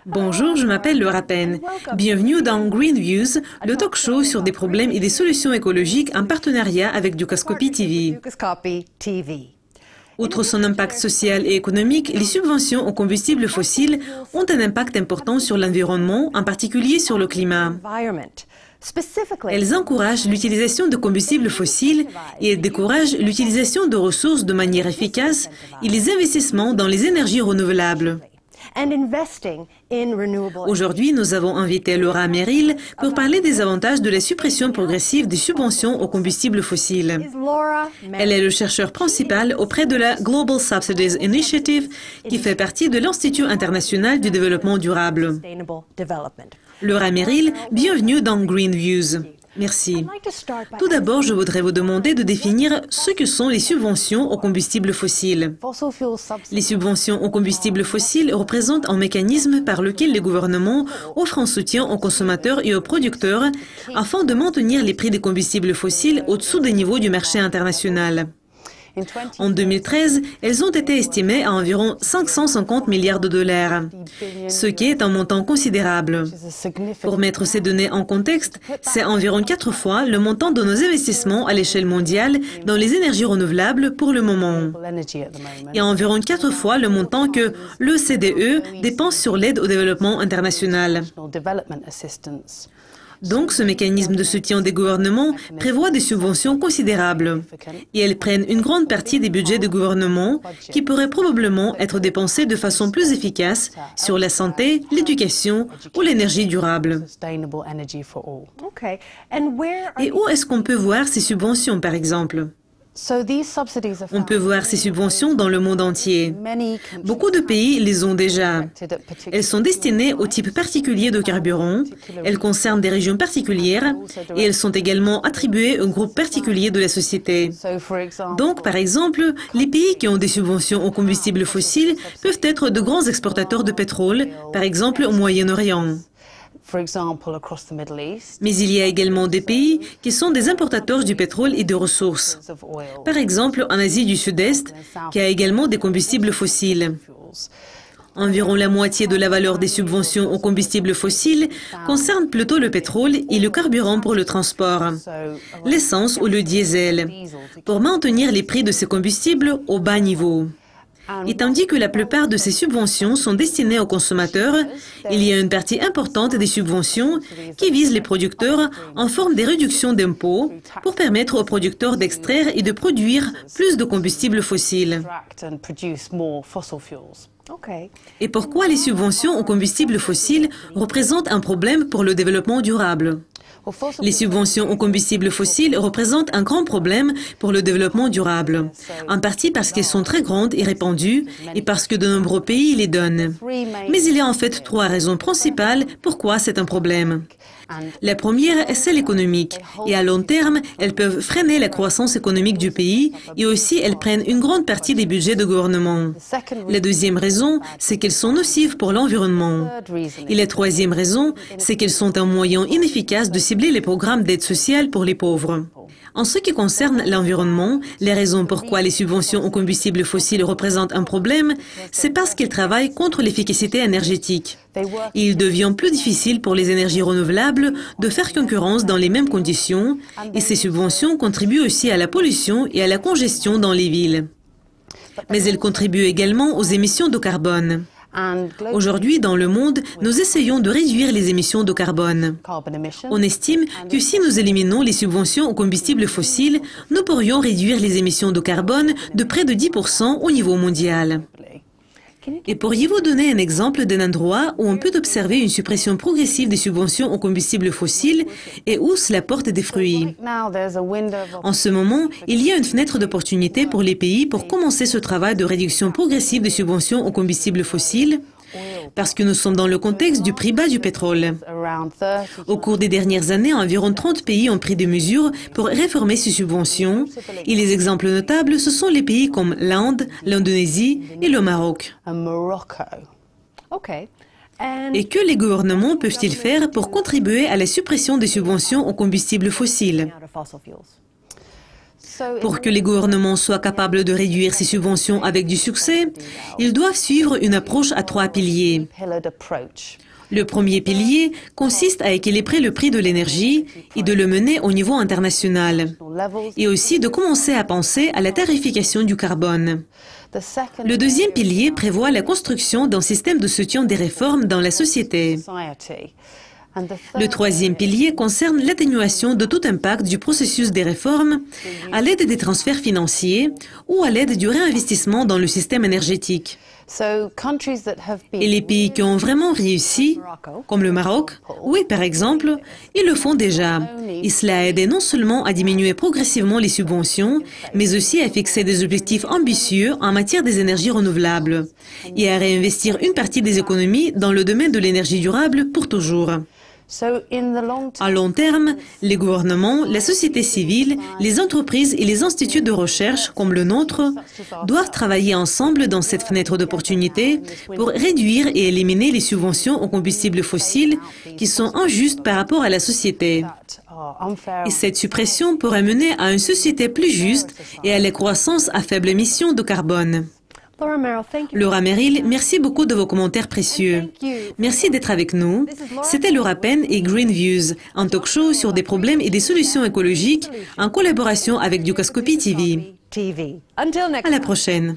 Bonjour, je m'appelle Laura Penn. Bienvenue dans Green Views, le talk show sur des problèmes et des solutions écologiques en partenariat avec Dukascopy TV. Outre son impact social et économique, les subventions aux combustibles fossiles ont un impact important sur l'environnement, en particulier sur le climat. Elles encouragent l'utilisation de combustibles fossiles et elles découragent l'utilisation de ressources de manière efficace et les investissements dans les énergies renouvelables. Aujourd'hui, nous avons invité Laura Merrill pour parler des avantages de la suppression progressive des subventions aux combustibles fossiles. Elle est le chercheur principal auprès de la Global Subsidies Initiative, qui fait partie de l'Institut international du développement durable. Laura Merrill, bienvenue dans Green Views. Merci. Tout d'abord, je voudrais vous demander de définir ce que sont les subventions aux combustibles fossiles. Les subventions aux combustibles fossiles représentent un mécanisme par lequel les gouvernements offrent un soutien aux consommateurs et aux producteurs afin de maintenir les prix des combustibles fossiles au-dessous des niveaux du marché international. En 2013, elles ont été estimées à environ 550 milliards de dollars, ce qui est un montant considérable. Pour mettre ces données en contexte, c'est environ 4 fois le montant de nos investissements à l'échelle mondiale dans les énergies renouvelables pour le moment, et environ 4 fois le montant que l'OCDE dépense sur l'aide au développement international. Donc, ce mécanisme de soutien des gouvernements prévoit des subventions considérables. Et elles prennent une grande partie des budgets des gouvernements qui pourraient probablement être dépensés de façon plus efficace sur la santé, l'éducation ou l'énergie durable. Et où est-ce qu'on peut voir ces subventions, par exemple ? On peut voir ces subventions dans le monde entier. Beaucoup de pays les ont déjà. Elles sont destinées au type particulier de carburant, elles concernent des régions particulières et elles sont également attribuées aux groupes particuliers de la société. Donc, par exemple, les pays qui ont des subventions aux combustibles fossiles peuvent être de grands exportateurs de pétrole, par exemple au Moyen-Orient. Mais il y a également des pays qui sont des importateurs du pétrole et de ressources. Par exemple, en Asie du Sud-Est, qui a également des combustibles fossiles. Environ la moitié de la valeur des subventions aux combustibles fossiles concerne plutôt le pétrole et le carburant pour le transport, l'essence ou le diesel, pour maintenir les prix de ces combustibles au bas niveau. Et tandis que la plupart de ces subventions sont destinées aux consommateurs, il y a une partie importante des subventions qui visent les producteurs en forme des réductions d'impôts pour permettre aux producteurs d'extraire et de produire plus de combustibles fossiles. Et pourquoi les subventions aux combustibles fossiles représentent un problème pour le développement durable ? Les subventions aux combustibles fossiles représentent un grand problème pour le développement durable, en partie parce qu'elles sont très grandes et répandues et parce que de nombreux pays les donnent. Mais il y a en fait 3 raisons principales pourquoi c'est un problème. La première est celle économique, et à long terme, elles peuvent freiner la croissance économique du pays et aussi elles prennent une grande partie des budgets de gouvernement. La deuxième raison, c'est qu'elles sont nocives pour l'environnement. Et la troisième raison, c'est qu'elles sont un moyen inefficace de cibler les programmes d'aide sociale pour les pauvres. En ce qui concerne l'environnement, les raisons pourquoi les subventions aux combustibles fossiles représentent un problème, c'est parce qu'elles travaillent contre l'efficacité énergétique. Et il devient plus difficile pour les énergies renouvelables de faire concurrence dans les mêmes conditions, et ces subventions contribuent aussi à la pollution et à la congestion dans les villes. Mais elles contribuent également aux émissions de carbone. Aujourd'hui, dans le monde, nous essayons de réduire les émissions de carbone. On estime que si nous éliminons les subventions aux combustibles fossiles, nous pourrions réduire les émissions de carbone de près de 10% au niveau mondial. Et pourriez-vous donner un exemple d'un endroit où on peut observer une suppression progressive des subventions aux combustibles fossiles et où cela porte des fruits? En ce moment, il y a une fenêtre d'opportunité pour les pays pour commencer ce travail de réduction progressive des subventions aux combustibles fossiles, parce que nous sommes dans le contexte du prix bas du pétrole. Au cours des dernières années, environ 30 pays ont pris des mesures pour réformer ces subventions, et les exemples notables, ce sont les pays comme l'Inde, l'Indonésie et le Maroc. Et que les gouvernements peuvent-ils faire pour contribuer à la suppression des subventions aux combustibles fossiles? Pour que les gouvernements soient capables de réduire ces subventions avec du succès, ils doivent suivre une approche à 3 piliers. Le premier pilier consiste à équilibrer le prix de l'énergie et de le mener au niveau international, et aussi de commencer à penser à la tarification du carbone. Le deuxième pilier prévoit la construction d'un système de soutien des réformes dans la société. Le troisième pilier concerne l'atténuation de tout impact du processus des réformes à l'aide des transferts financiers ou à l'aide du réinvestissement dans le système énergétique. Et les pays qui ont vraiment réussi, comme le Maroc, oui par exemple, ils le font déjà. Et cela a aidé non seulement à diminuer progressivement les subventions, mais aussi à fixer des objectifs ambitieux en matière des énergies renouvelables et à réinvestir une partie des économies dans le domaine de l'énergie durable pour toujours. À long terme, les gouvernements, la société civile, les entreprises et les instituts de recherche, comme le nôtre, doivent travailler ensemble dans cette fenêtre d'opportunité pour réduire et éliminer les subventions aux combustibles fossiles qui sont injustes par rapport à la société. Et cette suppression pourrait mener à une société plus juste et à la croissance à faible émission de carbone. Laura Merrill, merci beaucoup de vos commentaires précieux. Merci d'être avec nous. C'était Laura Penn et Green Views, un talk show sur des problèmes et des solutions écologiques en collaboration avec Dukascopy TV. À la prochaine.